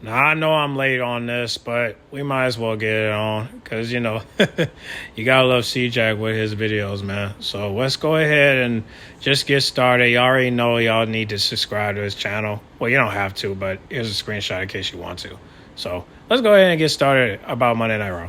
Now, I know I'm late on this, but we might as well get it on because, you gotta love C-Jack with his videos, man. So let's go ahead and just get started. You already know y'all need to subscribe to his channel. Well, you don't have to, but here's a screenshot in case you want to. So let's go ahead and get started about Monday Night Raw.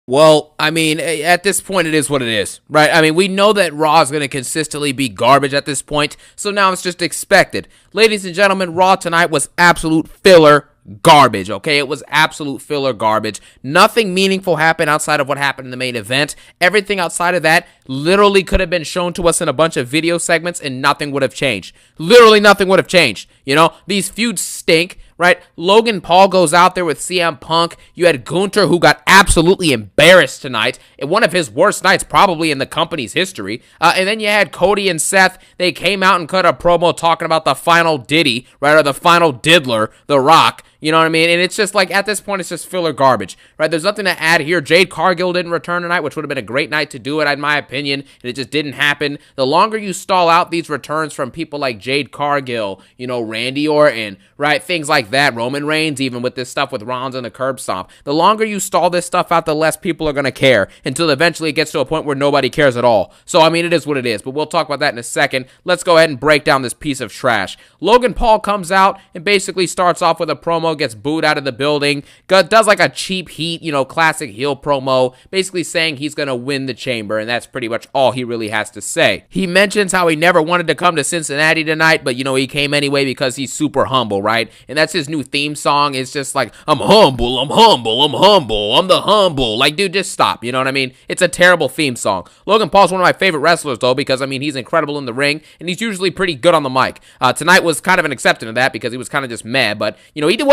Well, I mean, at this point, it is what it is, right? I mean, we know that Raw is going to consistently be garbage at this point, so now it's just expected. Ladies and gentlemen, Raw tonight was absolute filler garbage, okay? It was absolute filler garbage. Nothing meaningful happened outside of what happened in the main event. Everything outside of that literally could have been shown to us in a bunch of video segments and nothing would have changed. Literally nothing would have changed. You know, these feuds stink, right? Logan Paul goes out there with CM Punk. You had Gunther, who got absolutely embarrassed tonight in one of his worst nights probably in the company's history. And then you had Cody and Seth. They came out and cut a promo talking about the final Diddy, right? Or the final Diddler, The Rock. You know what I mean? And it's just like, at this point, it's just filler garbage, right? There's nothing to add here. Jade Cargill didn't return tonight, which would have been a great night to do it, in my opinion, and it just didn't happen. The longer you stall out these returns from people like Jade Cargill, Randy Orton, right? Things like that, Roman Reigns, even with this stuff with Rollins and the curb stomp. The longer you stall this stuff out, the less people are going to care until eventually it gets to a point where nobody cares at all. So, I mean, it is what it is, but we'll talk about that in a second. Let's go ahead and break down this piece of trash. Logan Paul comes out and basically starts off with a promo, gets booed out of the building, does like a cheap heat, classic heel promo, basically saying he's going to win the chamber, and that's pretty much all he really has to say. He mentions how he never wanted to come to Cincinnati tonight, but he came anyway because he's super humble, right? And that's his new theme song. It's just like, I'm humble, I'm humble, I'm humble, I'm the humble. Like, dude, just stop, you know what I mean? It's a terrible theme song. Logan Paul's one of my favorite wrestlers, though, because, I mean, he's incredible in the ring, and he's usually pretty good on the mic. Tonight was kind of an exception to that because he was kind of just mad, but,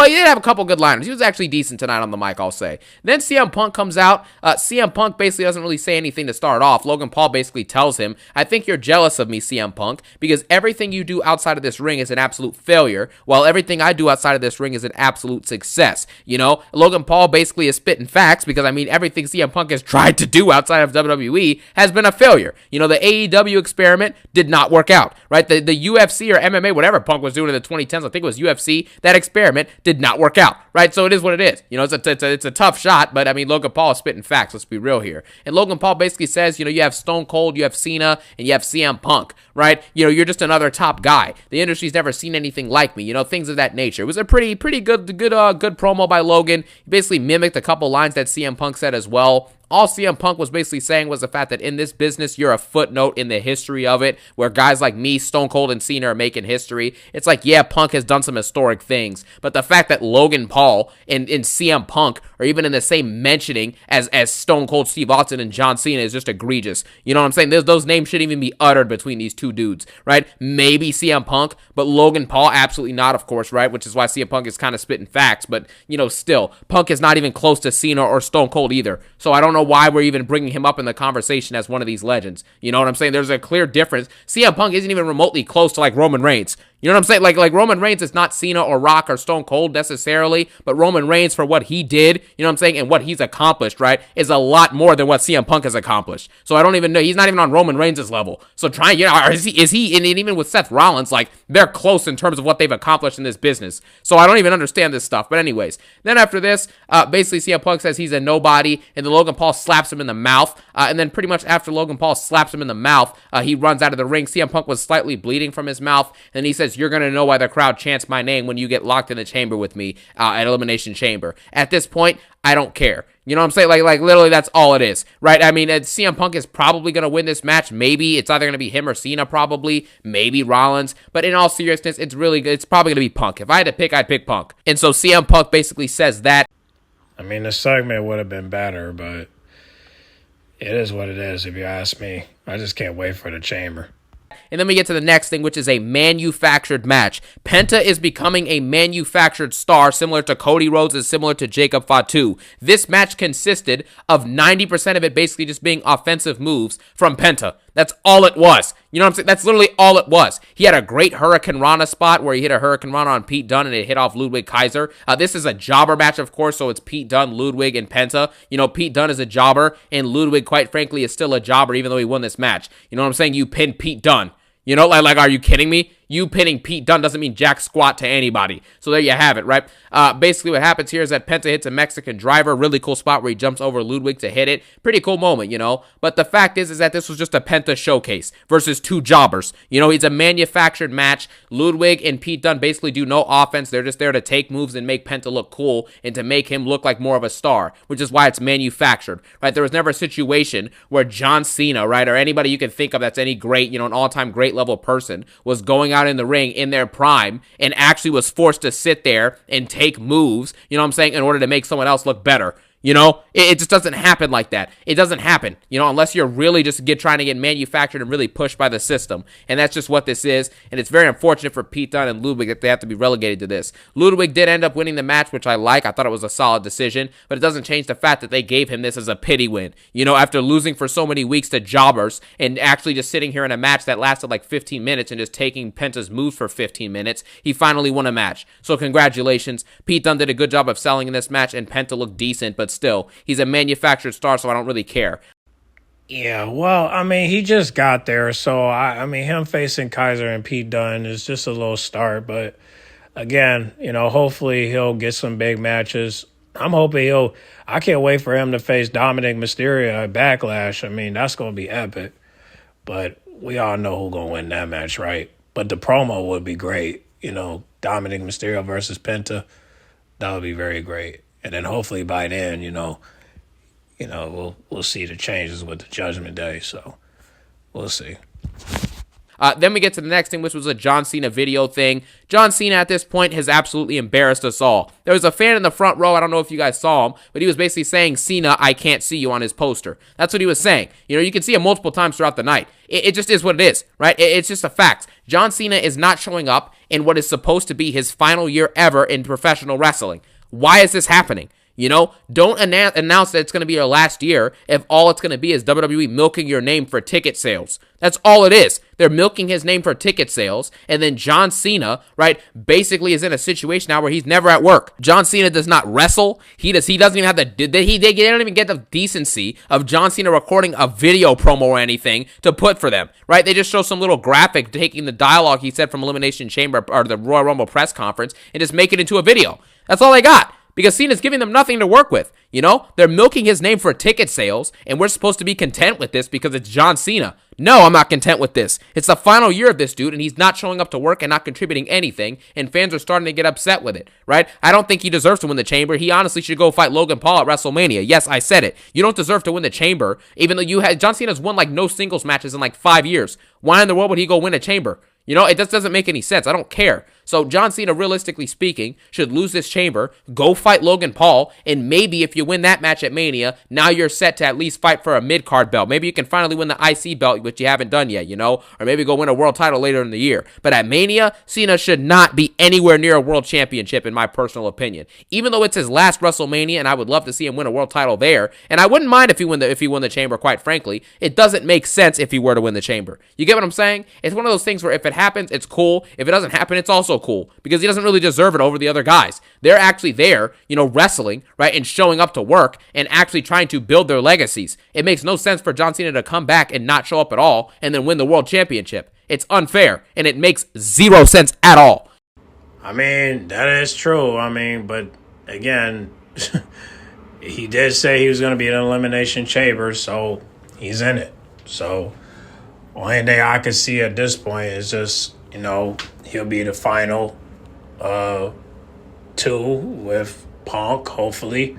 he did have a couple good liners. He was actually decent tonight on the mic, I'll say. Then CM Punk comes out. CM Punk basically doesn't really say anything to start off. Logan Paul basically tells him, I think you're jealous of me, CM Punk, because everything you do outside of this ring is an absolute failure, while everything I do outside of this ring is an absolute success. Logan Paul basically is spitting facts because, I mean, everything CM Punk has tried to do outside of WWE has been a failure. The AEW experiment did not work out, right? The UFC or MMA, whatever Punk was doing in the 2010s, I think it was UFC, that experiment did not work out, right? So it is what it is. It's a tough shot, but I mean, Logan Paul is spitting facts. Let's be real here. And Logan Paul basically says, you have Stone Cold, you have Cena, and you have CM Punk, right? You're just another top guy. The industry's never seen anything like me. Things of that nature. It was a pretty good promo by Logan. He basically mimicked a couple lines that CM Punk said as well. All CM Punk was basically saying was the fact that in this business, you're a footnote in the history of it, where guys like me, Stone Cold, and Cena are making history. It's like, yeah, Punk has done some historic things, but the fact that Logan Paul and CM Punk are even in the same mentioning as Stone Cold Steve Austin and John Cena is just egregious. You know what I'm saying? Those names shouldn't even be uttered between these two dudes, right? Maybe CM Punk, but Logan Paul, absolutely not, of course, right? Which is why CM Punk is kind of spitting facts, but, still, Punk is not even close to Cena or Stone Cold either, so I don't know why we're even bringing him up in the conversation as one of these legends. You know what I'm saying? There's a clear difference. CM Punk isn't even remotely close to like Roman Reigns. You know what I'm saying? Like Roman Reigns is not Cena or Rock or Stone Cold necessarily, but Roman Reigns, for what he did, you know what I'm saying, and what he's accomplished, right, is a lot more than what CM Punk has accomplished. So I don't even know. He's not even on Roman Reigns' level. So is he, and even with Seth Rollins, like, they're close in terms of what they've accomplished in this business. So I don't even understand this stuff. But anyways, then after this, basically CM Punk says he's a nobody, and then Logan Paul slaps him in the mouth. And then pretty much after Logan Paul slaps him in the mouth, he runs out of the ring. CM Punk was slightly bleeding from his mouth, and he says, you're going to know why the crowd chants my name when you get locked in the chamber with me at Elimination Chamber. At this point, I don't care. You know what I'm saying? Like literally, that's all it is, right? I mean, CM Punk is probably going to win this match. Maybe it's either going to be him or Cena, probably. Maybe Rollins. But in all seriousness, it's probably going to be Punk. If I had to pick, I'd pick Punk. And so CM Punk basically says that. I mean, the segment would have been better, but it is what it is, if you ask me. I just can't wait for the chamber. And then we get to the next thing, which is a manufactured match. Penta is becoming a manufactured star, similar to Cody Rhodes and similar to Jacob Fatu. This match consisted of 90% of it basically just being offensive moves from Penta. That's all it was. You know what I'm saying? That's literally all it was. He had a great Hurricane Rana spot where he hit a Hurricane Rana on Pete Dunne and it hit off Ludwig Kaiser. This is a jobber match, of course, so it's Pete Dunne, Ludwig, and Penta. Pete Dunne is a jobber, and Ludwig, quite frankly, is still a jobber even though he won this match. You know what I'm saying? You pinned Pete Dunne. Like, are you kidding me? You pinning Pete Dunne doesn't mean jack squat to anybody. So there you have it, right? Basically what happens here is that Penta hits a Mexican driver, really cool spot where he jumps over Ludwig to hit it. Pretty cool moment, you know? But the fact is that this was just a Penta showcase versus two jobbers. You know, it's a manufactured match. Ludwig and Pete Dunne basically do no offense. They're just there to take moves and make Penta look cool and to make him look like more of a star, which is why it's manufactured, right? There was never a situation where John Cena, right, or anybody you can think of that's any great, you know, an all-time great level person was going out in the ring in their prime and actually was forced to sit there and take moves, you know what I'm saying, in order to make someone else look better. You know, it just doesn't happen like that. It doesn't happen, you know, unless you're really just trying to get manufactured and really pushed by the system. And that's just what this is. And it's very unfortunate for Pete Dunne and Ludwig that they have to be relegated to this. Ludwig did end up winning the match, which I like. I thought it was a solid decision, but it doesn't change the fact that they gave him this as a pity win. You know, after losing for so many weeks to jobbers and actually just sitting here in a match that lasted like 15 minutes and just taking Penta's moves for 15 minutes, he finally won a match. So congratulations. Pete Dunne did a good job of selling in this match, and Penta looked decent, but still, he's a manufactured star, so I don't really care. Yeah, well, I mean, he just got there, so I mean, him facing Kaiser and Pete Dunne is just a little start, but again, you know, hopefully he'll get some big matches. I'm hoping I can't wait for him to face Dominic Mysterio at Backlash. I mean, that's going to be epic, but we all know who's going to win that match, right? But the promo would be great, you know, Dominic Mysterio versus Penta. That would be very great. And then hopefully by then, you know, we'll see the changes with the Judgment Day. So we'll see. Then we get to the next thing, which was a John Cena video thing. John Cena at this point has absolutely embarrassed us all. There was a fan in the front row, I don't know if you guys saw him, but he was basically saying, "Cena, I can't see you," on his poster. That's what he was saying. You know, you can see it multiple times throughout the night. It just is what it is, right? It's just a fact. John Cena is not showing up in what is supposed to be his final year ever in professional wrestling. Why is this happening? You know, don't announce that it's going to be your last year if all it's going to be is WWE milking your name for ticket sales. That's all it is. They're milking his name for ticket sales, and then John Cena, right, basically is in a situation now where he's never at work. John Cena does not wrestle. He doesn't even have they don't even get the decency of John Cena recording a video promo or anything to put for them, right? They just show some little graphic taking the dialogue he said from Elimination Chamber or the Royal Rumble press conference and just make it into a video. That's all they got. Because Cena's giving them nothing to work with, you know? They're milking his name for ticket sales, and we're supposed to be content with this because it's John Cena. No, I'm not content with this. It's the final year of this dude, and he's not showing up to work and not contributing anything, and fans are starting to get upset with it, right? I don't think he deserves to win the Chamber. He honestly should go fight Logan Paul at WrestleMania. Yes, I said it. You don't deserve to win the Chamber, even though John Cena's won like no singles matches in like 5 years. Why in the world would he go win a Chamber? You know, it just doesn't make any sense. I don't care. So John Cena, realistically speaking, should lose this Chamber, go fight Logan Paul, and maybe if you win that match at Mania, now you're set to at least fight for a mid-card belt. Maybe you can finally win the IC belt, which you haven't done yet, you know? Or maybe go win a world title later in the year. But at Mania, Cena should not be anywhere near a world championship, in my personal opinion. Even though it's his last WrestleMania, and I would love to see him win a world title there, and I wouldn't mind if he won the Chamber, quite frankly, it doesn't make sense if he were to win the Chamber. You get what I'm saying? It's one of those things where if it happens, it's cool. If it doesn't happen, it's also cool because he doesn't really deserve it over the other guys. They're actually there, you know, wrestling, right, and showing up to work and actually trying to build their legacies. It makes no sense for John Cena to come back and not show up at all and then win the world championship. It's unfair, and it makes zero sense at all. I mean, that is true. I mean, but again, he did say he was going to be in an Elimination Chamber, so he's in it. So only thing I can see at this point is just, you know, he'll be the final two with Punk, hopefully.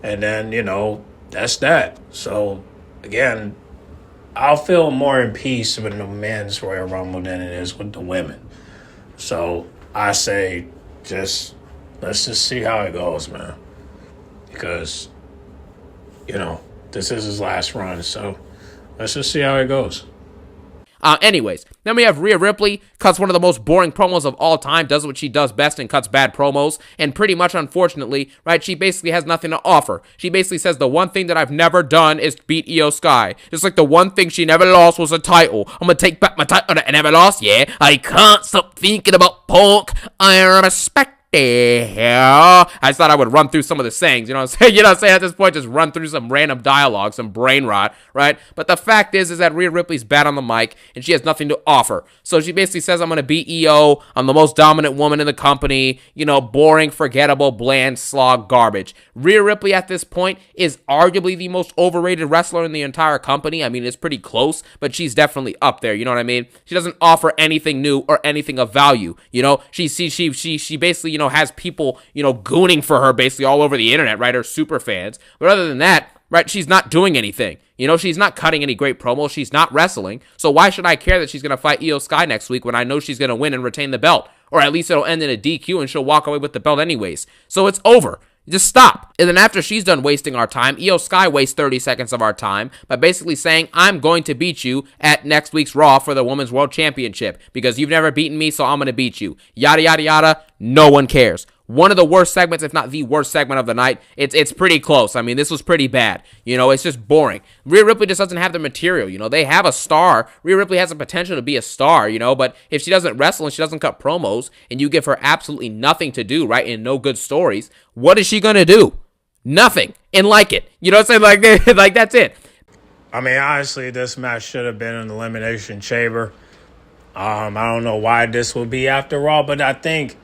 And then, you know, that's that. So, again, I'll feel more in peace with the men's Royal Rumble than it is with the women. So, I say let's just see how it goes, man. Because, you know, this is his last run. So, let's just see how it goes. Anyways, then we have Rhea Ripley, cuts one of the most boring promos of all time, does what she does best and cuts bad promos, and pretty much, unfortunately, right, she basically has nothing to offer. She basically says the one thing that I've never done is beat Io Sky. Just like the one thing she never lost was a title. I'm gonna take back my title that I never lost, yeah. I can't stop thinking about Punk. I respect the hell? I just thought I would run through some of the sayings, you know what I'm saying? You know what I'm saying? At this point, just run through some random dialogue, some brain rot, right? But the fact is that Rhea Ripley's bad on the mic, and she has nothing to offer. So she basically says, I'm going to beat EO, I'm the most dominant woman in the company, you know, boring, forgettable, bland, slog, garbage. Rhea Ripley at this point is arguably the most overrated wrestler in the entire company. I mean, it's pretty close, but she's definitely up there, you know what I mean? She doesn't offer anything new or anything of value, you know? She basically, you know, has people, you know, gooning for her basically all over the internet, right? Her super fans. But other than that, right, she's not doing anything. You know, she's not cutting any great promos. She's not wrestling. So why should I care that she's going to fight Io Sky next week when I know she's going to win and retain the belt? Or at least it'll end in a DQ and she'll walk away with the belt anyways. So it's over. Just stop. And then after she's done wasting our time, Io Sky wastes 30 seconds of our time by basically saying, I'm going to beat you at next week's Raw for the Women's World Championship because you've never beaten me, so I'm going to beat you. Yada, yada, yada. No one cares. One of the worst segments, if not the worst segment of the night. It's pretty close. I mean, this was pretty bad. You know, it's just boring. Rhea Ripley just doesn't have the material. You know, they have a star. Rhea Ripley has the potential to be a star, you know, but if she doesn't wrestle and she doesn't cut promos and you give her absolutely nothing to do, right, and no good stories, what is she going to do? Nothing. And like it. You know what I'm saying? Like that's it. I mean, honestly, this match should have been an elimination chamber. I don't know why this will be after Raw, but I think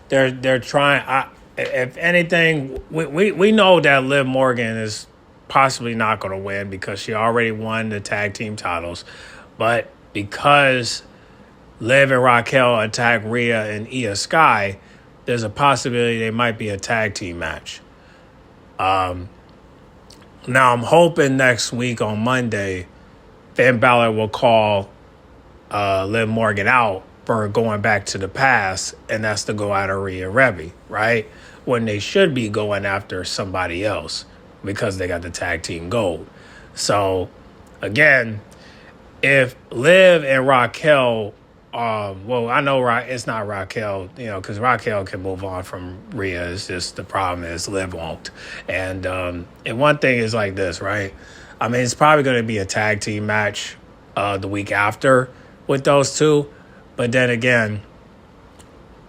they're trying. If anything, we know that Liv Morgan is possibly not going to win because she already won the tag team titles. But because Liv and Raquel attack Rhea and Io Sky, there's a possibility they might be a tag team match. Now I'm hoping next week on Monday, Finn Balor will call Liv Morgan out for going back to the past, and that's to go after Rhea Ripley, right? When they should be going after somebody else because they got the tag team gold. So, again, if Liv and Raquel, well, I know it's not Raquel, you know, because Raquel can move on from Rhea. It's just the problem is Liv won't. And one thing is like this, right? I mean, it's probably going to be a tag team match the week after with those two. But then again,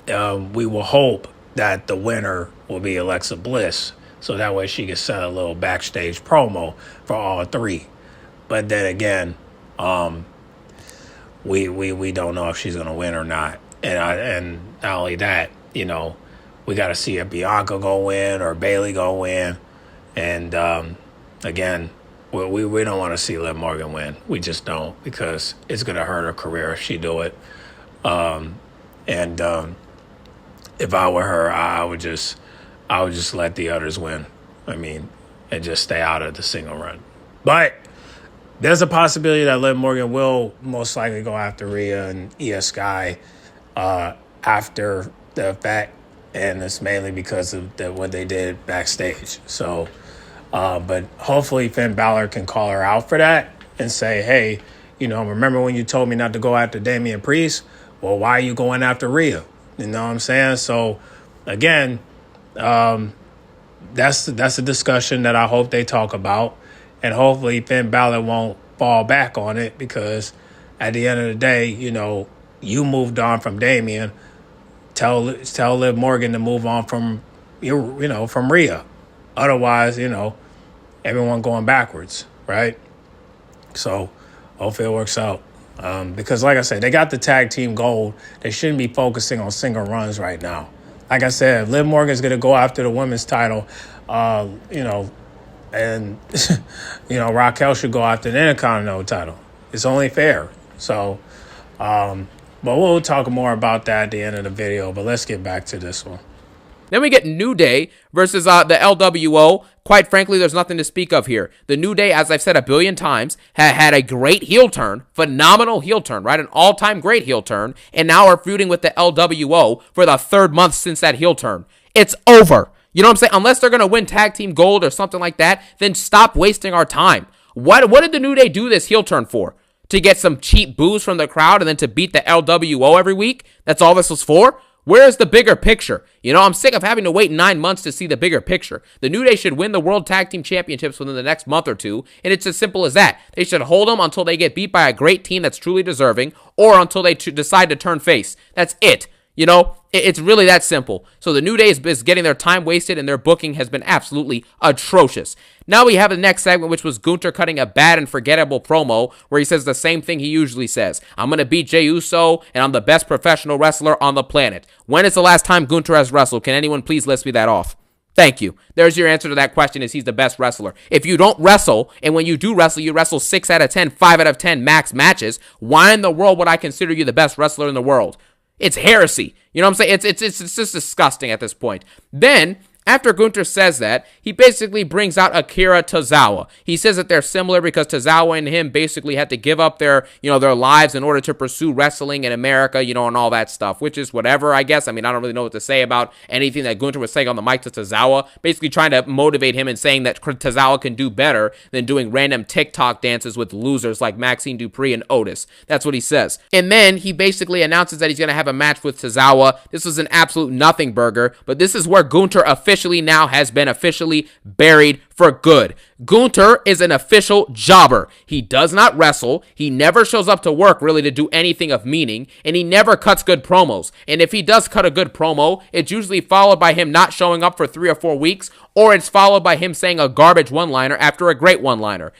we will hope that the winner will be Alexa Bliss. So that way she can set a little backstage promo for all three. But then again, we don't know if she's going to win or not. And not only that, you know, we got to see if Bianca go win or Bayley go win. And again, we don't want to see Liv Morgan win. We just don't, because it's going to hurt her career if she do it. If I were her, I would just let the others win. I mean, and just stay out of the single run. But there's a possibility that Liv Morgan will most likely go after Rhea and Io Sky after the fact, and it's mainly because of what they did backstage. So, but hopefully Finn Balor can call her out for that and say, hey, you know, remember when you told me not to go after Damian Priest? Well, why are you going after Rhea? You know what I'm saying? So, again, that's a discussion that I hope they talk about. And hopefully Finn Balor won't fall back on it, because at the end of the day, you know, you moved on from Damian. Tell Liv Morgan to move on from, from Rhea. Otherwise, you know, everyone going backwards, right? So, hopefully it works out. Because, like I said, they got the tag team gold. They shouldn't be focusing on single runs right now. Like I said, if Liv Morgan's going to go after the women's title, and, Raquel should go after the Intercontinental title. It's only fair. So, but we'll talk more about that at the end of the video. But let's get back to this one. Then we get New Day versus the LWO. Quite frankly, there's nothing to speak of here. The New Day, as I've said a billion times, had a great heel turn, phenomenal heel turn, right? An all-time great heel turn, and now are feuding with the LWO for the third month since that heel turn. It's over. You know what I'm saying? Unless they're going to win tag team gold or something like that, then stop wasting our time. What did the New Day do this heel turn for? To get some cheap boos from the crowd and then to beat the LWO every week? That's all this was for? Where is the bigger picture? You know, I'm sick of having to wait 9 months to see the bigger picture. The New Day should win the World Tag Team Championships within the next month or two, and it's as simple as that. They should hold them until they get beat by a great team that's truly deserving, or until they decide to turn face. That's it. You know, it's really that simple. So the New Day is getting their time wasted, and their booking has been absolutely atrocious. Now we have the next segment, which was Gunther cutting a bad and forgettable promo where he says the same thing he usually says. I'm going to beat Jey Uso, and I'm the best professional wrestler on the planet. When is the last time Gunther has wrestled? Can anyone please list me that off? Thank you. There's your answer to that question, is he's the best wrestler. If you don't wrestle, and when you do wrestle, you wrestle 6 out of 10, 5 out of 10 max matches, why in the world would I consider you the best wrestler in the world? It's heresy. You know what I'm saying? It's just disgusting at this point. Then, after Gunther says that, he basically brings out Akira Tozawa. He says that they're similar because Tozawa and him basically had to give up their lives in order to pursue wrestling in America, and all that stuff, which is whatever, I guess. I mean, I don't really know what to say about anything that Gunther was saying on the mic to Tozawa, basically trying to motivate him and saying that Tozawa can do better than doing random TikTok dances with losers like Maxine Dupree and Otis. That's what he says. And then he basically announces that he's going to have a match with Tozawa. This was an absolute nothing burger, but this is where Gunther officially now has been officially buried for good. Gunther is an official jobber. He does not wrestle. He never shows up to work really to do anything of meaning, and he never cuts good promos. And if he does cut a good promo, it's usually followed by him not showing up for 3 or 4 weeks, or it's followed by him saying a garbage one-liner after a great one-liner.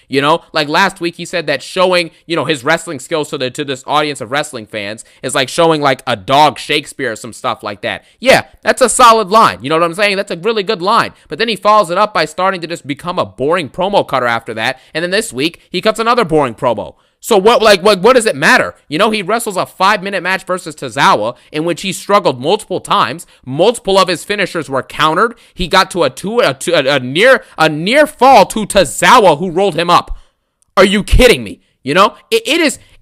Like last week he said that showing, his wrestling skills to this audience of wrestling fans is like showing like a dog Shakespeare or some stuff like that. Yeah, that's a solid line. You know what I'm saying? That's a really good line. But then he follows it up by starting to just become a boring promo cutter after that. And then this week he cuts another boring promo. So what does it matter? He wrestles a 5-minute match versus Tozawa in which he struggled multiple times. Multiple of his finishers were countered. He got to a near fall to Tozawa, who rolled him up. Are you kidding me?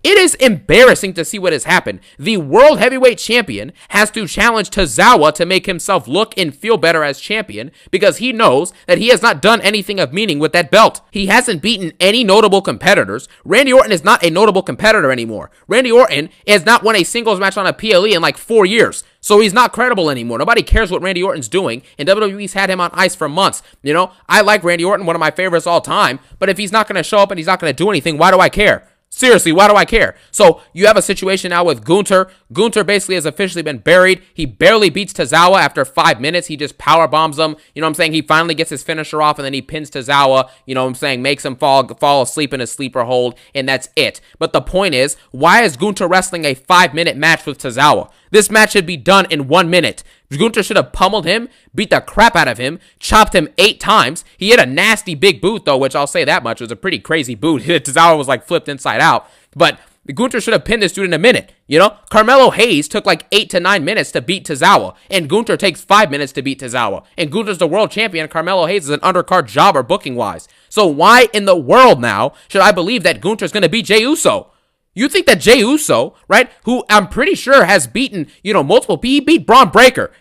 It is embarrassing to see what has happened. The World Heavyweight Champion has to challenge Tozawa to make himself look and feel better as champion because he knows that he has not done anything of meaning with that belt. He hasn't beaten any notable competitors. Randy Orton is not a notable competitor anymore. Randy Orton has not won a singles match on a PLE in like 4 years. So he's not credible anymore. Nobody cares what Randy Orton's doing, and WWE's had him on ice for months. I like Randy Orton, one of my favorites all time, but if he's not going to show up and he's not going to do anything, why do I care? Seriously, why do I care? So you have a situation now with Gunther. Gunther basically has officially been buried. He barely beats Tozawa after 5 minutes. He just power bombs him. He finally gets his finisher off, and then he pins Tozawa, makes him fall asleep in a sleeper hold, and that's it. But the point is, why is Gunther wrestling a 5-minute match with Tozawa? This match should be done in 1 minute. Gunther should have pummeled him, beat the crap out of him, chopped him 8 times. He hit a nasty big boot, though, which I'll say that much. It was a pretty crazy boot. Tozawa was like flipped inside out. But Gunther should have pinned this dude in a minute. Carmelo Hayes took like 8 to 9 minutes to beat Tozawa, and Gunther takes 5 minutes to beat Tozawa. And Gunther's the world champion. Carmelo Hayes is an undercard jobber booking-wise. So why in the world now should I believe that Gunther's going to beat Jey Uso? You think that Jey Uso, right, who I'm pretty sure has beaten, multiple, he beat Braun Breaker,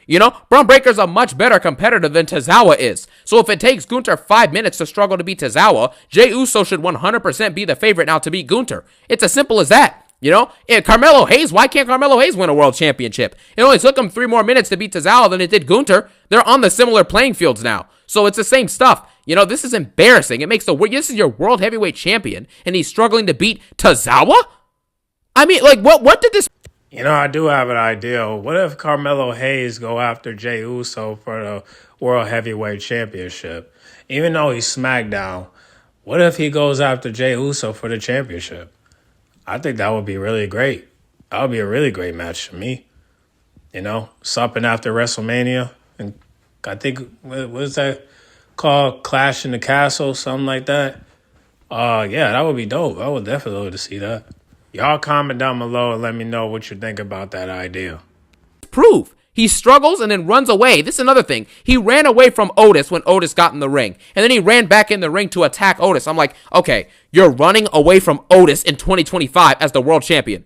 Braun Breaker's a much better competitor than Tozawa is. So if it takes Gunther 5 minutes to struggle to beat Tozawa, Jey Uso should 100% be the favorite now to beat Gunther. It's as simple as that. Carmelo Hayes, why can't Carmelo Hayes win a world championship? It only took him 3 more minutes to beat Tozawa than it did Gunther. They're on the similar playing fields now. So it's the same stuff. This is embarrassing. This is your world heavyweight champion, and he's struggling to beat Tozawa? I mean, what did this... I do have an idea. What if Carmelo Hayes go after Jey Uso for the World Heavyweight Championship? Even though he's SmackDown, what if he goes after Jey Uso for the championship? I think that would be really great. That would be a really great match for me. Something after WrestleMania. And I think, what is that called? Clash in the Castle, something like that. Yeah, that would be dope. I would definitely love to see that. Y'all comment down below and let me know what you think about that idea. Prove. He struggles and then runs away. This is another thing. He ran away from Otis when Otis got in the ring. And then he ran back in the ring to attack Otis. I'm like, okay, you're running away from Otis in 2025 as the world champion.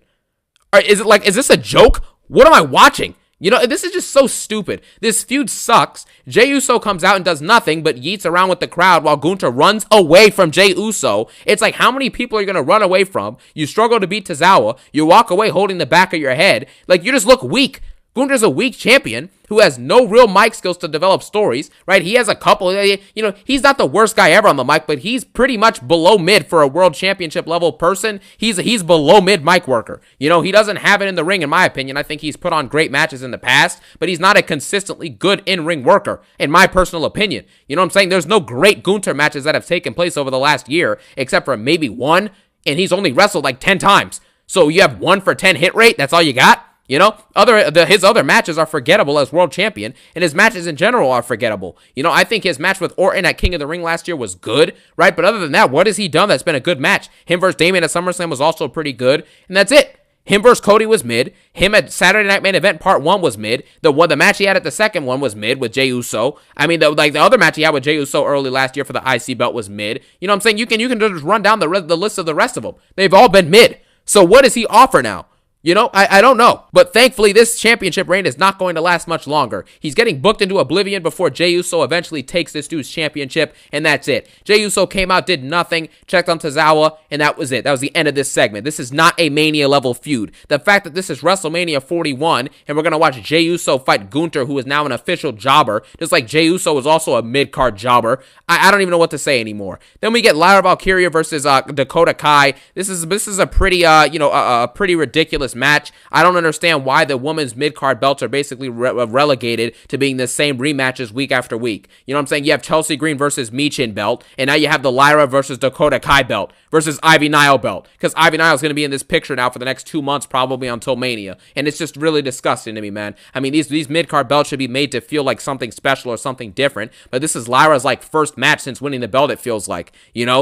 Is this a joke? What am I watching? This is just so stupid. This feud sucks. Jey Uso comes out and does nothing but yeets around with the crowd while Gunther runs away from Jey Uso. It's like, how many people are you going to run away from? You struggle to beat Tozawa. You walk away holding the back of your head. You just look weak. Gunther's a weak champion who has no real mic skills to develop stories, right? He has a couple, he's not the worst guy ever on the mic, but he's pretty much below mid for a world championship level person. He's below mid mic worker. He doesn't have it in the ring, in my opinion. I think he's put on great matches in the past, but he's not a consistently good in-ring worker, in my personal opinion. You know what I'm saying? There's no great Gunther matches that have taken place over the last year, except for maybe one, and he's only wrestled like 10 times. So you have 1 for 10 hit rate, that's all you got? His other matches are forgettable as world champion, and his matches in general are forgettable. I think his match with Orton at King of the Ring last year was good, right? But other than that, what has he done that's been a good match? Him versus Damian at SummerSlam was also pretty good, and that's it. Him versus Cody was mid. Him at Saturday Night Main Event Part 1 was mid. The match he had at the second one was mid with Jey Uso. I mean, the other match he had with Jey Uso early last year for the IC belt was mid. You know what I'm saying? You can just run down the list of the rest of them. They've all been mid. So what does he offer now? I don't know. But thankfully, this championship reign is not going to last much longer. He's getting booked into oblivion before Jey Uso eventually takes this dude's championship, and that's it. Jey Uso came out, did nothing, checked on Tozawa, and that was it. That was the end of this segment. This is not a Mania-level feud. The fact that this is WrestleMania 41, and we're going to watch Jey Uso fight Gunther, who is now an official jobber, just like Jey Uso was also a mid-card jobber, I don't even know what to say anymore. Then we get Lyra Valkyria versus Dakota Kai. This is a pretty, a pretty ridiculous match. I don't understand why the women's mid-card belts are basically relegated to being the same rematches week after week. You know what I'm saying? You have Chelsea Green versus Michin belt, and now you have the Lyra versus Dakota Kai belt versus Ivy Nile belt, because Ivy Nile is going to be in this picture now for the next 2 months, probably until Mania, and it's just really disgusting to me, man. I mean, these mid-card belts should be made to feel like something special or something different, but this is Lyra's first match since winning the belt, it feels like,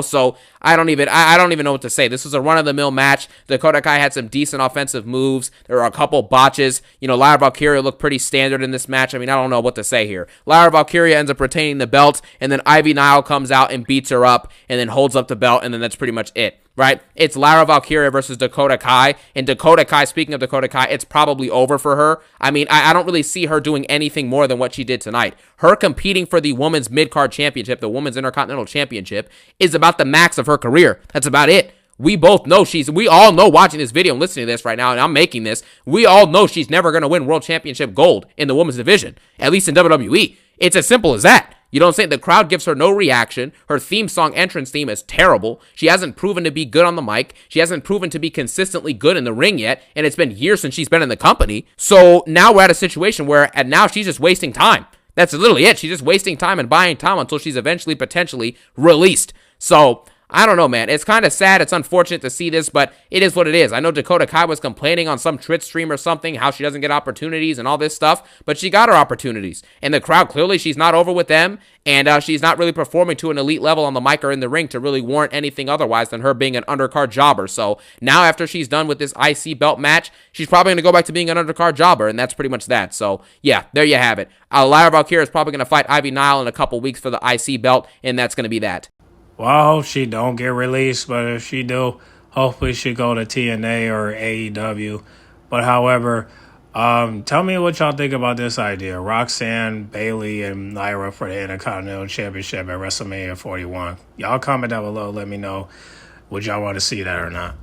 so I don't even know what to say. This was a run-of-the-mill match. Dakota Kai had some decent offensive moves. There were a couple botches. Lyra Valkyria looked pretty standard in this match. I mean, I don't know what to say here. Lyra Valkyria ends up retaining the belt, and then Ivy Nile comes out and beats her up, and then holds up the belt, and then that's pretty much it. Right? It's Lyra Valkyria versus Dakota Kai, and Dakota Kai, speaking of Dakota Kai, it's probably over for her. I mean, I don't really see her doing anything more than what she did tonight. Her competing for the women's mid-card championship, the women's intercontinental championship, is about the max of her career. That's about it. We both know we all know watching this video and listening to this right now, and I'm making this, we all know she's never going to win world championship gold in the women's division, at least in WWE. It's as simple as that. You know what I'm saying? The crowd gives her no reaction. Her theme song entrance theme is terrible. She hasn't proven to be good on the mic. She hasn't proven to be consistently good in the ring yet, and it's been years since she's been in the company. So now we're at a situation where, and now she's just wasting time. That's literally it. She's just wasting time and buying time until she's eventually potentially released. So I don't know, man. It's kind of sad. It's unfortunate to see this, but it is what it is. I know Dakota Kai was complaining on some Twitch stream or something, how she doesn't get opportunities and all this stuff, but she got her opportunities. And the crowd, clearly she's not over with them, and she's not really performing to an elite level on the mic or in the ring to really warrant anything otherwise than her being an undercard jobber. So now after she's done with this IC belt match, she's probably going to go back to being an undercard jobber, and that's pretty much that. So yeah, there you have it. Lyra Valkyria is probably going to fight Ivy Nile in a couple weeks for the IC belt, and that's going to be that. Well, I hope she don't get released, but if she do, hopefully she go to TNA or AEW. But however, tell me what y'all think about this idea. Roxanne, Bayley, and Lyra for the Intercontinental Championship at WrestleMania 41. Y'all comment down below. Let me know, would y'all want to see that or not.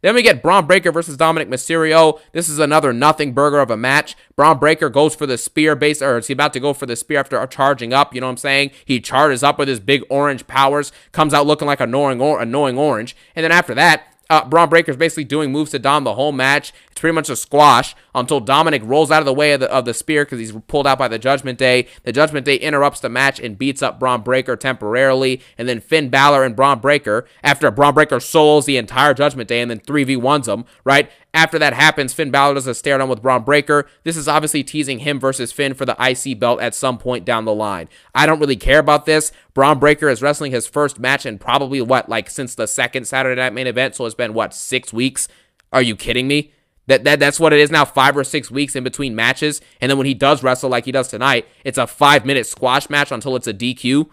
Then we get Braun Breaker versus Dominic Mysterio. This is another nothing burger of a match. Braun Breaker goes for the spear base, or is he about to go for the spear after charging up? You know what I'm saying? He charges up with his big orange powers, comes out looking like annoying orange. And then after that, Braun Breaker's basically doing moves to Dom the whole match. It's pretty much a squash until Dominic rolls out of the way of the spear because he's pulled out by the Judgment Day. The Judgment Day interrupts the match and beats up Braun Breaker temporarily. And then Finn Balor and Braun Breaker, after Braun Breaker solos the entire Judgment Day and then 3v1s them, right? After that happens, Finn Balor does a stare down with Braun Breaker. This is obviously teasing him versus Finn for the IC belt at some point down the line. I don't really care about this. Braun Breaker is wrestling his first match in probably, since the second Saturday Night Main Event, so it's been, 6 weeks? Are you kidding me? That's what it is now, 5 or 6 weeks in between matches, and then when he does wrestle like he does tonight, it's a 5-minute squash match until it's a DQ.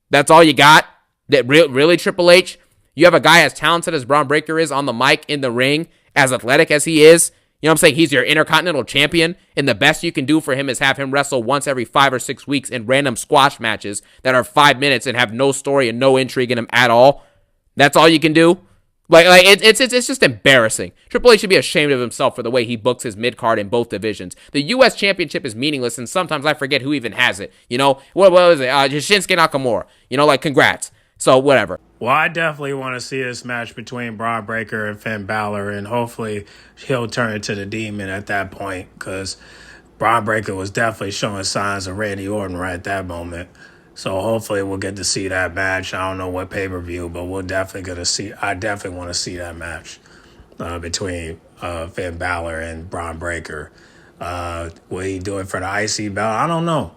That's all you got? That really, Triple H? You have a guy as talented as Braun Breaker is on the mic, in the ring, as athletic as he is. You know what I'm saying? He's your Intercontinental Champion, and the best you can do for him is have him wrestle once every 5 or 6 weeks in random squash matches that are 5 minutes and have no story and no intrigue in them at all. That's all you can do? It's just embarrassing. Triple H should be ashamed of himself for the way he books his mid-card in both divisions. The U.S. Championship is meaningless, and sometimes I forget who even has it. You know, what was it? Shinsuke Nakamura. You know, like, congrats. So, whatever. Well, I definitely want to see this match between Braun Breaker and Finn Balor, and hopefully he'll turn into the demon at that point, because Braun Breaker was definitely showing signs of Randy Orton right at that moment. So hopefully we'll get to see that match. I don't know what pay-per-view, but we're definitely going to see. I definitely want to see that match between Finn Balor and Braun Breaker. Will he do it for the IC belt? I don't know.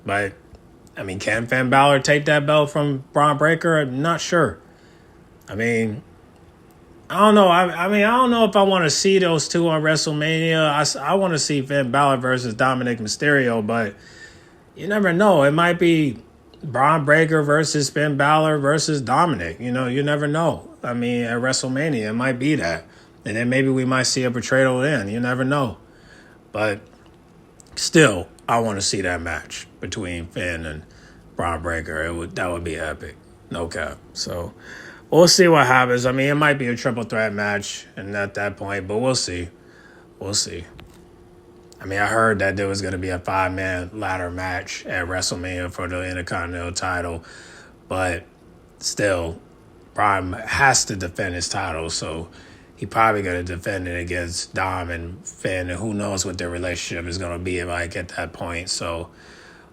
But, I mean, can Finn Balor take that belt from Braun Breaker? I'm not sure. I mean, I don't know. I don't know if I want to see those two on WrestleMania. I want to see Finn Balor versus Dominic Mysterio, but you never know. It might be Braun Breaker versus Finn Balor versus Dominic. You know, you never know. I mean, at WrestleMania, it might be that. And then maybe we might see a betrayal then. You never know. But still, I want to see that match between Finn and Braun Breaker. That would be epic. No cap. So we'll see what happens. I mean, it might be a triple threat match and at that point, but we'll see. We'll see. I mean, I heard that there was going to be a 5-man ladder match at WrestleMania for the Intercontinental title, but still, Braun has to defend his title, so he probably going to defend it against Dom and Finn, and who knows what their relationship is going to be like at that point. So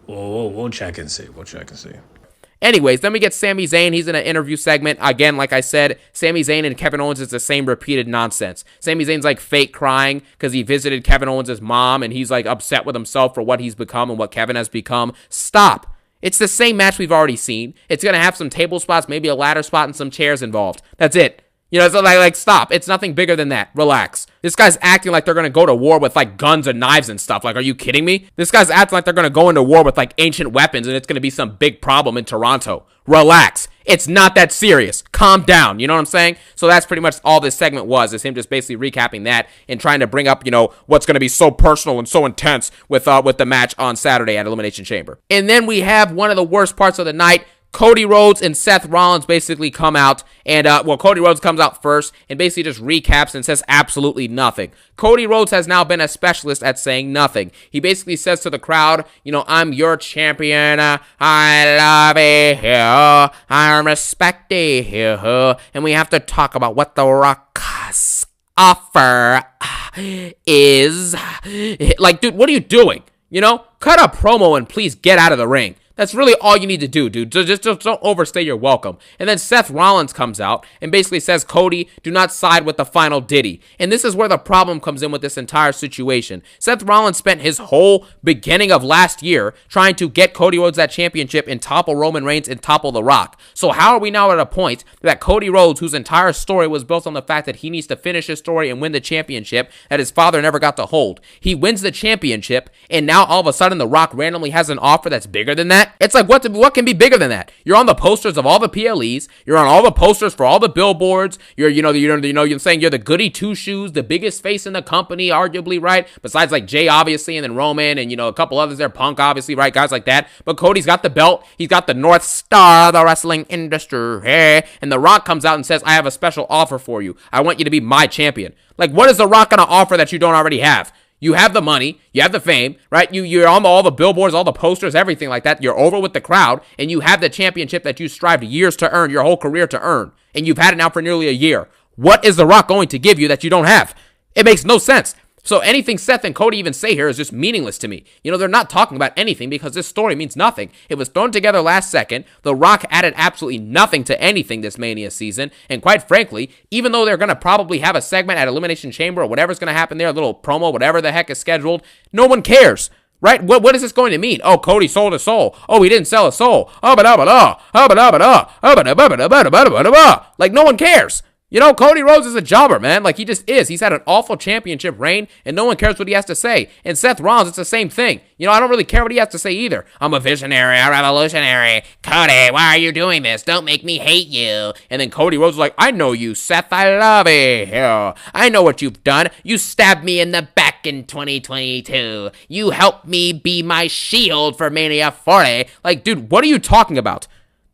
we'll check and see. We'll check and see. Anyways, then we get Sami Zayn. He's in an interview segment. Again, like I said, Sami Zayn and Kevin Owens is the same repeated nonsense. Sami Zayn's like fake crying because he visited Kevin Owens' mom and he's like upset with himself for what he's become and what Kevin has become. Stop. It's the same match we've already seen. It's going to have some table spots, maybe a ladder spot and some chairs involved. That's it. You know, it's like stop. It's nothing bigger than that. Relax. This guy's acting like they're going to go to war with, like, guns and knives and stuff. Like, are you kidding me? This guy's acting like they're going to go into war with, like, ancient weapons and it's going to be some big problem in Toronto. Relax. It's not that serious. Calm down. You know what I'm saying? So that's pretty much all this segment was, is him just basically recapping that and trying to bring up, you know, what's going to be so personal and so intense with the match on Saturday at Elimination Chamber. And then we have one of the worst parts of the night. Cody Rhodes and Seth Rollins basically come out, and, Cody Rhodes comes out first and basically just recaps and says absolutely nothing. Cody Rhodes has now been a specialist at saying nothing. He basically says to the crowd, you know, I'm your champion, I love you here, I respect you here, and we have to talk about what The Rock's offer is. Like, dude, what are you doing? You know, cut a promo and please get out of the ring. That's really all you need to do, dude. Just don't overstay your welcome. And then Seth Rollins comes out and basically says, Cody, do not side with the final ditty. And this is where the problem comes in with this entire situation. Seth Rollins spent his whole beginning of last year trying to get Cody Rhodes that championship and topple Roman Reigns and topple The Rock. So how are we now at a point that Cody Rhodes, whose entire story was built on the fact that he needs to finish his story and win the championship that his father never got to hold, he wins the championship, and now all of a sudden The Rock randomly has an offer that's bigger than that? It's like, what can be bigger than that? You're on the posters of all the PLEs. You're on all the posters for all the billboards. You're saying you're the goody two-shoes, the biggest face in the company, arguably, right? Besides, like, Jay, obviously, and then Roman, and, you know, a couple others there, Punk, obviously, right? Guys like that. But Cody's got the belt. He's got the North Star of the wrestling industry. And The Rock comes out and says, I have a special offer for you. I want you to be my champion. Like, what is The Rock going to offer that you don't already have? You have the money, you have the fame, right? You're on all the billboards, all the posters, everything like that. You're over with the crowd, and you have the championship that you strived years to earn, your whole career to earn, and you've had it now for nearly a year. What is The Rock going to give you that you don't have? It makes no sense. So anything Seth and Cody even say here is just meaningless to me. You know, they're not talking about anything because this story means nothing. It was thrown together last second. The Rock added absolutely nothing to anything this Mania season. And quite frankly, even though they're going to probably have a segment at Elimination Chamber or whatever's going to happen there, a little promo, whatever the heck is scheduled, no one cares. Right? What is this going to mean? Oh, Cody sold a soul. Oh, he didn't sell a soul. Like, no one cares. You know, Cody Rhodes is a jobber, man. Like, he just is. He's had an awful championship reign, and no one cares what he has to say. And Seth Rollins, it's the same thing. You know, I don't really care what he has to say either. I'm a visionary, a revolutionary. Cody, why are you doing this? Don't make me hate you. And then Cody Rhodes is like, I know you, Seth. I love you. I know what you've done. You stabbed me in the back in 2022. You helped me be my shield for Mania 40. Like, dude, what are you talking about?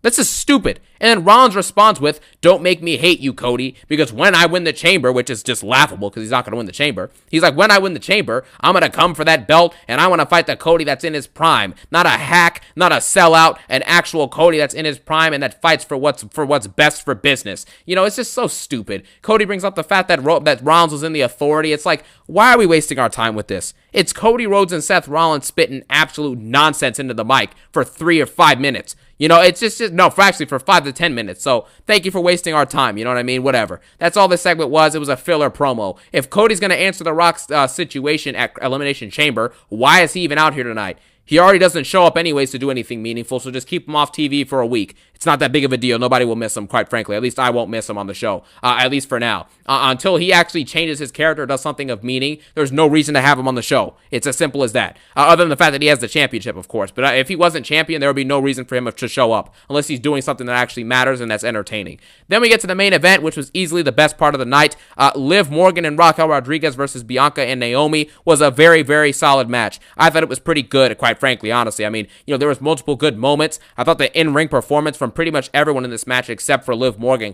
That's just stupid. And then Rollins responds with, "Don't make me hate you, Cody, because when I win the chamber," which is just laughable because he's not going to win the chamber. He's like, "When I win the chamber, I'm going to come for that belt and I want to fight the Cody that's in his prime. Not a hack, not a sellout, an actual Cody that's in his prime and that fights for what's best for business." You know, it's just so stupid. Cody brings up the fact that Rollins was in the Authority. It's like, why are we wasting our time with this? It's Cody Rhodes and Seth Rollins spitting absolute nonsense into the mic for 3 or 5 minutes. You know, it's just for 5 to 10 minutes. So thank you for wasting our time. You know what I mean? Whatever. That's all this segment was. It was a filler promo. If Cody's going to answer the Rock's situation at Elimination Chamber, why is he even out here tonight? He already doesn't show up anyways to do anything meaningful, so just keep him off TV for a week. It's not that big of a deal. Nobody will miss him, quite frankly. At least I won't miss him on the show, at least for now. Until he actually changes his character, does something of meaning, there's no reason to have him on the show. It's as simple as that. Other than the fact that he has the championship, of course. But if he wasn't champion, there would be no reason for him to show up, unless he's doing something that actually matters and that's entertaining. Then we get to the main event, which was easily the best part of the night. Liv Morgan and Raquel Rodriguez versus Bianca and Naomi was a very, very solid match. I thought it was pretty good, quite frankly, honestly. I mean, there was multiple good moments. I thought the in-ring performance from pretty much everyone in this match, except for Liv Morgan,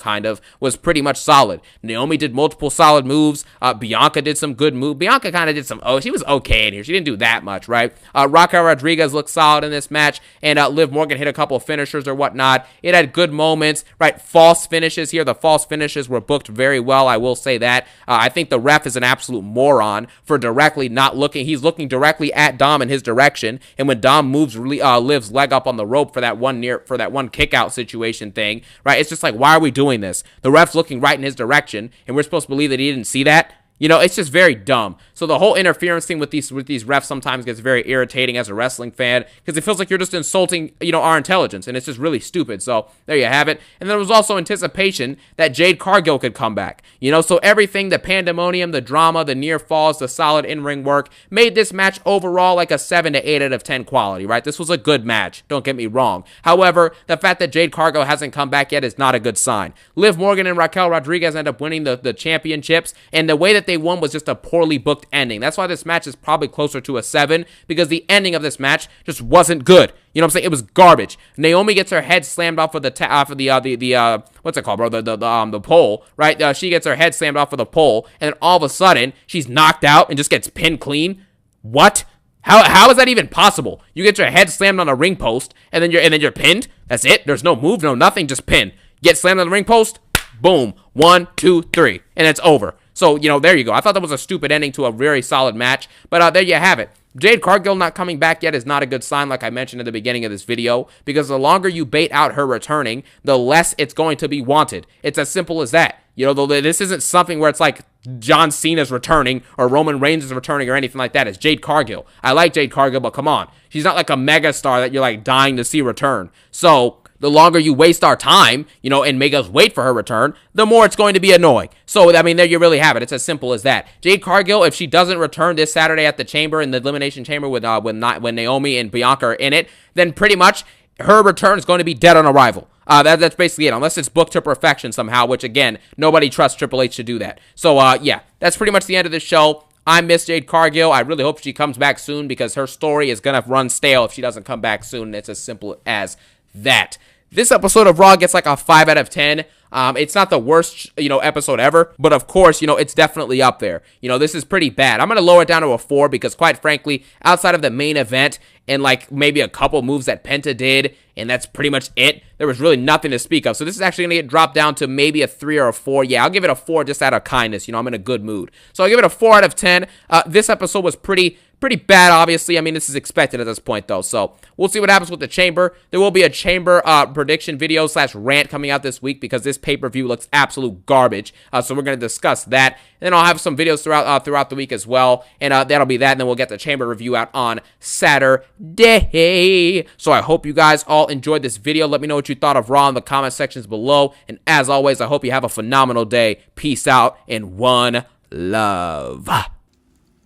was pretty much solid. Naomi did multiple solid moves. Bianca did some good moves. Bianca kind of did she was okay in here. She didn't do that much, right? Raquel Rodriguez looked solid in this match, and Liv Morgan hit a couple of finishers or whatnot. It had good moments, right? False finishes here. The false finishes were booked very well, I will say that. I think the ref is an absolute moron for directly not looking. He's looking directly at Dom in his direction, and when Dom moves Liv's leg up on the rope for that one kick out situation thing, right? It's just like, why are we doing this? The ref's looking right in his direction, and we're supposed to believe that he didn't see that? It's just very dumb. So the whole interference thing with these refs sometimes gets very irritating as a wrestling fan, because it feels like you're just insulting, our intelligence, and it's just really stupid. So there you have it. And there was also anticipation that Jade Cargill could come back. So everything, the pandemonium, the drama, the near falls, the solid in-ring work, made this match overall like a 7 to 8 out of 10 quality, right? This was a good match. Don't get me wrong. However, the fact that Jade Cargill hasn't come back yet is not a good sign. Liv Morgan and Raquel Rodriguez end up winning the championships, and the way that they won was just a poorly booked ending. That's why this match is probably closer to a 7, because the ending of this match just wasn't good. You know what I'm saying? It was garbage. Naomi gets her head slammed off of the what's it called, bro? The pole, right? She gets her head slammed off of the pole, and then all of a sudden she's knocked out and just gets pinned clean. What? How is that even possible? You get your head slammed on a ring post, and then you're pinned. That's it. There's no move, no nothing, just pin. Get slammed on the ring post. Boom. 1, 2, 3, and it's over. So, there you go. I thought that was a stupid ending to a very solid match, but there you have it. Jade Cargill not coming back yet is not a good sign, like I mentioned at the beginning of this video, because the longer you bait out her returning, the less it's going to be wanted. It's as simple as that. This isn't something where it's like John Cena's returning or Roman Reigns is returning or anything like that. It's Jade Cargill. I like Jade Cargill, but come on. She's not like a mega star that you're like dying to see return. So the longer you waste our time, and make us wait for her return, the more it's going to be annoying. So, I mean, there you really have it. It's as simple as that. Jade Cargill, if she doesn't return this Saturday at the Chamber, in the Elimination Chamber when Naomi and Bianca are in it, then pretty much her return is going to be dead on arrival. That's basically it, unless it's booked to perfection somehow, which, again, nobody trusts Triple H to do that. So, yeah, that's pretty much the end of this show. I miss Jade Cargill. I really hope she comes back soon, because her story is going to run stale if she doesn't come back soon, and it's as simple as that. This episode of Raw gets like a 5 out of 10. It's not the worst, episode ever, but of course, it's definitely up there. This is pretty bad. I'm going to lower it down to a 4 because, quite frankly, outside of the main event and like maybe a couple moves that Penta did, and that's pretty much it, there was really nothing to speak of. So this is actually going to get dropped down to maybe a 3 or a 4. Yeah, I'll give it a 4 just out of kindness. I'm in a good mood. So I'll give it a 4 out of 10. This episode was pretty bad, obviously. I mean, this is expected at this point, though. So we'll see what happens with the Chamber. There will be a Chamber prediction video / rant coming out this week, because this pay-per-view looks absolute garbage. So we're going to discuss that. And then I'll have some videos throughout the week as well. And that'll be that. And then we'll get the Chamber review out on Saturday. So I hope you guys all enjoyed this video. Let me know what you thought of Raw in the comment sections below. And as always, I hope you have a phenomenal day. Peace out and one love.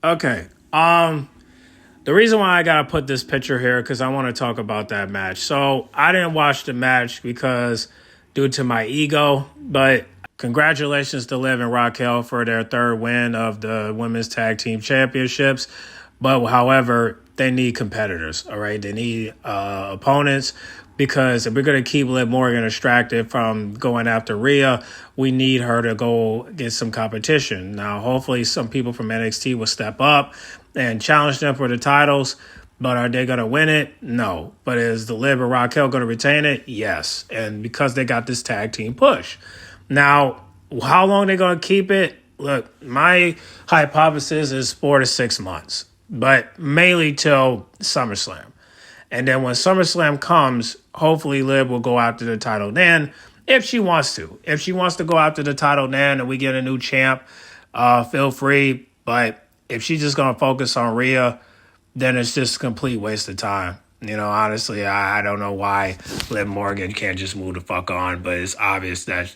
Okay. The reason why I gotta put this picture here, because I want to talk about that match. So I didn't watch the match because due to my ego, but congratulations to Liv and Raquel for their 3rd win of the Women's Tag Team Championships. But however, they need competitors, all right? They need opponents, because if we're going to keep Liv Morgan distracted from going after Rhea, we need her to go get some competition. Now, hopefully some people from NXT will step up and challenge them for the titles, but are they going to win it? No. But is the Liv and Raquel going to retain it? Yes. And because they got this tag team push. Now, how long they going to keep it? Look, my hypothesis is 4 to 6 months, but mainly till SummerSlam. And then when SummerSlam comes, hopefully Liv will go after the title then, if she wants to. If she wants to go after the title then and we get a new champ, feel free. But if she's just going to focus on Rhea, then it's just a complete waste of time. You know, honestly, I don't know why Liv Morgan can't just move the fuck on, but it's obvious that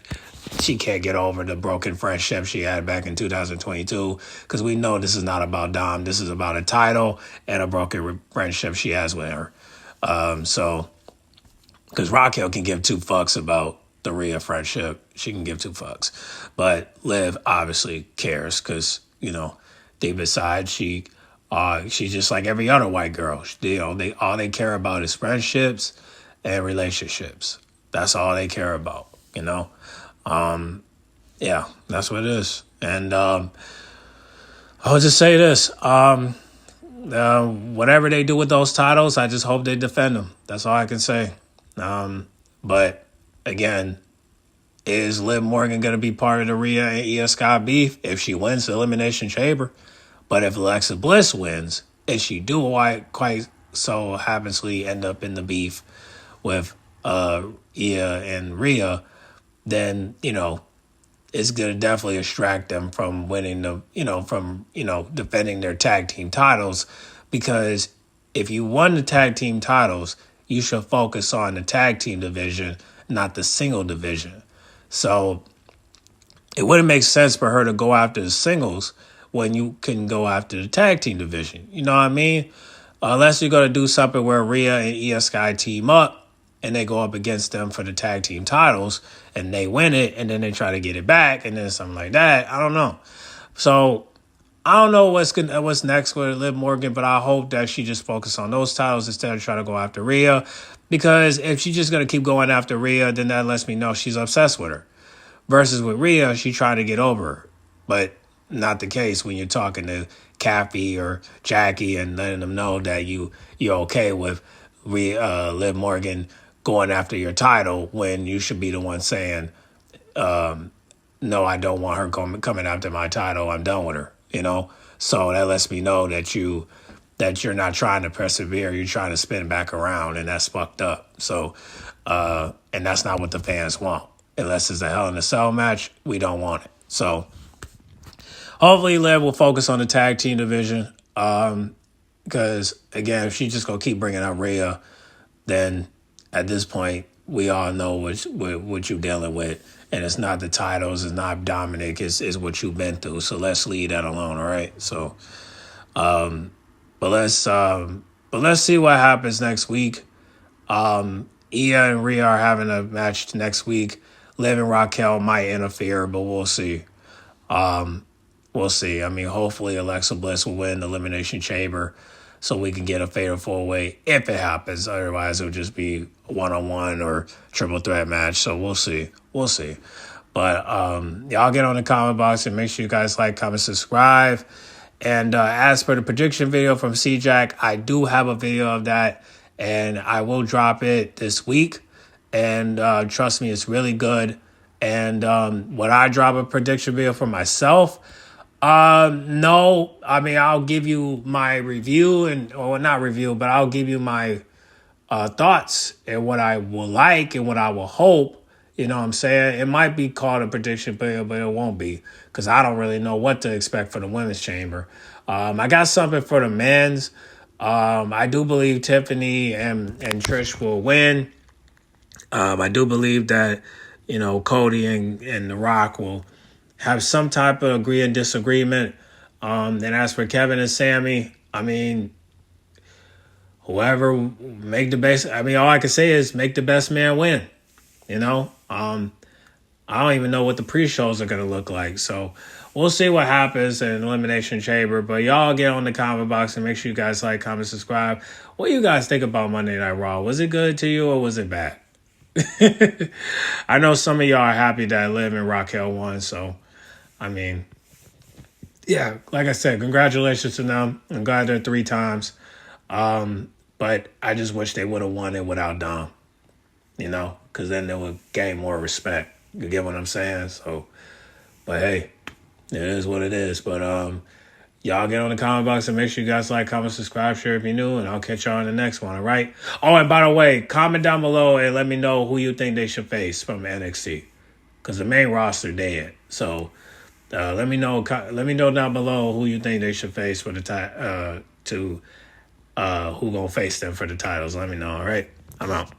she can't get over the broken friendship she had back in 2022, because we know this is not about Dom. This is about a title and a broken friendship she has with her. So, because Raquel can give two fucks about the Rhea friendship. She can give two fucks. But Liv obviously cares because, you know, deep inside, she's just like every other white girl. You know, all they care about is friendships and relationships. That's all they care about, you know? Yeah, that's what it is. And I'll just say this. Whatever they do with those titles, I just hope they defend them. That's all I can say. But again, is Liv Morgan going to be part of the Rhea and Io Sky beef if she wins the Elimination Chamber? But if Alexa Bliss wins, and she do quite so happenly end up in the beef with Io and Rhea, then, you know, it's going to definitely distract them from winning defending their tag team titles. Because if you won the tag team titles, you should focus on the tag team division, not the single division. So it wouldn't make sense for her to go after the singles when you can go after the tag team division. You know what I mean? Unless you're going to do something where Rhea and Io Sky team up and they go up against them for the tag team titles and they win it and then they try to get it back and then something like that. I don't know. So I don't know what's next with Liv Morgan, but I hope that she just focus on those titles instead of trying to go after Rhea. Because if she's just going to keep going after Rhea, then that lets me know she's obsessed with her. Versus with Rhea, she tried to get over her. But not the case when you're talking to Kathy or Jackie and letting them know that you're okay with Liv Morgan going after your title when you should be the one saying, no, I don't want her coming after my title. I'm done with her, you know? So that lets me know that you're not trying to persevere. You're trying to spin back around, and that's fucked up. So, and that's not what the fans want. Unless it's a Hell in a Cell match, we don't want it. So hopefully Liv will focus on the tag team division. Because, again, if she's just going to keep bringing up Rhea, then at this point, we all know what you're dealing with. And it's not the titles, it's not Dominic, it's what you've been through. So let's leave that alone, all right? So, but let's see what happens next week. Io and Rhea are having a match next week. Liv and Raquel might interfere, but we'll see. We'll see. I mean, hopefully Alexa Bliss will win the Elimination Chamber so we can get a fatal four-way if it happens. Otherwise, it'll just be one-on-one or triple threat match. So we'll see. We'll see. But y'all get on the comment box and make sure you guys like, comment, subscribe. And as for the prediction video from C-Jack, I do have a video of that, and I will drop it this week. And trust me, it's really good. And would I drop a prediction video for myself? No. I mean, I'll give you my review or not review, but I'll give you my thoughts and what I will like and what I will hope. You know what I'm saying? It might be called a prediction video, but it won't be because I don't really know what to expect for the women's chamber. I got something for the men's. I do believe Tiffany and Trish will win. I do believe that, you know, Cody and The Rock will have some type of agree and disagreement. And as for Kevin and Sammy, I mean, whoever make the best, I mean, all I can say is make the best man win, you know? I don't even know what the pre-shows are going to look like. So we'll see what happens in Elimination Chamber. But y'all get on the comment box and make sure you guys like, comment, subscribe. What do you guys think about Monday Night Raw? Was it good to you or was it bad? I know some of y'all are happy that Liv and Raquel won. So, I mean, yeah, like I said, congratulations to them. I'm glad they're 3 times. But I just wish they would have won it without Dom, because then they would gain more respect. You get what I'm saying? So, but hey, it is what it is. But y'all get on the comment box and make sure you guys like, comment, subscribe, share if you're new, and I'll catch y'all in the next one, all right? Oh, and by the way, comment down below and let me know who you think they should face from NXT, because the main roster dead. So let me know down below who you think they should face for the who gonna face them for the titles. Let me know, all right? I'm out.